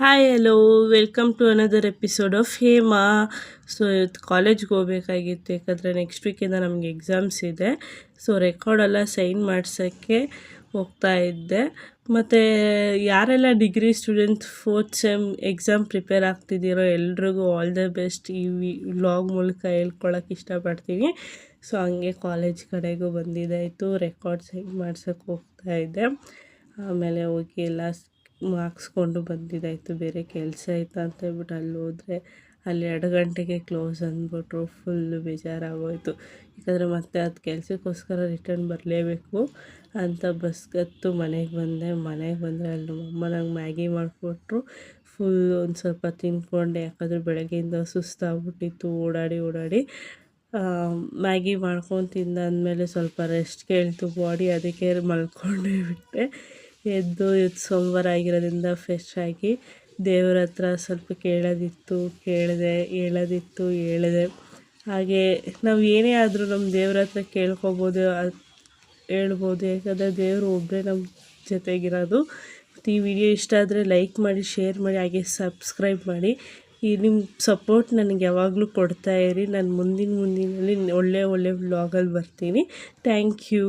Hi hello welcome to another episode of Hema. So ಇವತ್ತು ಕಾಲೇಜ್ಗೆ ಹೋಗ್ಬೇಕಾಗಿತ್ತು, ಯಾಕಂದರೆ ನೆಕ್ಸ್ಟ್ ವೀಕಿಂದ ನಮಗೆ ಎಕ್ಸಾಮ್ಸ್ ಇದೆ. ಸೊ ರೆಕಾರ್ಡೆಲ್ಲ ಸೈನ್ ಮಾಡ್ಸೋಕ್ಕೆ ಹೋಗ್ತಾ ಇದ್ದೆ. ಮತ್ತು ಯಾರೆಲ್ಲ degree student 4th sem exam prepare ಆಗ್ತಿದ್ದೀರೋ ಎಲ್ರಿಗೂ ಆಲ್ ದ ಬೆಸ್ಟ್ ಈ ವ್ಲಾಗ್ ಮೂಲಕ ಹೇಳ್ಕೊಳಕ್ಕೆ ಇಷ್ಟಪಡ್ತೀನಿ. ಸೊ ಹಂಗೆ ಕಾಲೇಜ್ ಕಡೆಗೂ ಬಂದಿದ್ದಾಯಿತು, ರೆಕಾರ್ಡ್ ಸೈನ್ ಮಾಡ್ಸೋಕ್ಕೆ ಹೋಗ್ತಾ ಇದ್ದೆ. ಆಮೇಲೆ ಹೋಗಿ ಎಲ್ಲ ಹಾಕ್ಸ್ಕೊಂಡು ಬಂದಿದ್ದಾಯಿತು. ಬೇರೆ ಕೆಲಸ ಇತ್ತು ಅಂತ ಹೇಳ್ಬಿಟ್ಟು ಅಲ್ಲಿ ಹೋದರೆ ಅಲ್ಲಿ 2 ಗಂಟೆಗೆ ಕ್ಲೋಸ್ ಅಂದ್ಬಿಟ್ರು. ಫುಲ್ಲು ಬೇಜಾರಾಗೋಯಿತು, ಯಾಕಂದರೆ ಮತ್ತೆ ಅದು ಕೆಲಸಕ್ಕೋಸ್ಕರ ರಿಟರ್ನ್ ಬರಲೇಬೇಕು ಅಂತ ಬಸ್ಗತ್ತು ಮನೆಗೆ ಬಂದೆ. ಮನೆಗೆ ಬಂದರೆ ಅಲ್ಲಿ ನಮ್ಮಮ್ಮ ನಂಗೆ ಮ್ಯಾಗಿ ಮಾಡಿಕೊಟ್ರು. ಫುಲ್ ಒಂದು ಸ್ವಲ್ಪ ತಿಂದ್ಕೊಂಡೆ, ಯಾಕಂದರೆ ಬೆಳಗ್ಗೆಯಿಂದ ಸುಸ್ತಾಗ್ಬಿಟ್ಟಿತ್ತು ಓಡಾಡಿ. ಮ್ಯಾಗಿ ಮಾಡ್ಕೊಂಡು ತಿಂದಾದ್ಮೇಲೆ ಸ್ವಲ್ಪ ರೆಸ್ಟ್ ಕೇಳ್ತು ಬಾಡಿ, ಅದಕ್ಕೆ ಮಲ್ಕೊಂಡೇ ಬಿಟ್ಟೆ. ಎದ್ದು ಸೋಮವಾರ ಆಗಿರೋದ್ರಿಂದ ಫ್ರೆಶ್ ಆಗಿ ದೇವ್ರ ಹತ್ರ ಸ್ವಲ್ಪ ಕೇಳೋದಿತ್ತು ಕೇಳಿದೆ, ಹೇಳಿದೆ. ಹಾಗೆ ನಾವು ಏನೇ ಆದರೂ ನಮ್ಮ ದೇವ್ರ ಹತ್ರ ಕೇಳ್ಕೊಬೋದು, ಹೇಳ್ಬೋದು, ಯಾಕಂದರೆ ದೇವರು ಒಬ್ಬರೇ ನಮ್ಮ ಜೊತೆಗಿರೋದು. ಈ ವಿಡಿಯೋ ಇಷ್ಟ ಆದರೆ ಲೈಕ್ ಮಾಡಿ, ಶೇರ್ ಮಾಡಿ, ಹಾಗೆ ಸಬ್ಸ್ಕ್ರೈಬ್ ಮಾಡಿ. ನಿಮ್ಮ ಸಪೋರ್ಟ್ ನನಗೆ ಯಾವಾಗಲೂ ಕೊಡ್ತಾಯಿರಿ. ನಾನು ಮುಂದಿನಲ್ಲಿ ಒಳ್ಳೆ ವ್ಲಾಗಲ್ಲಿ ಬರ್ತೀನಿ. Thank you.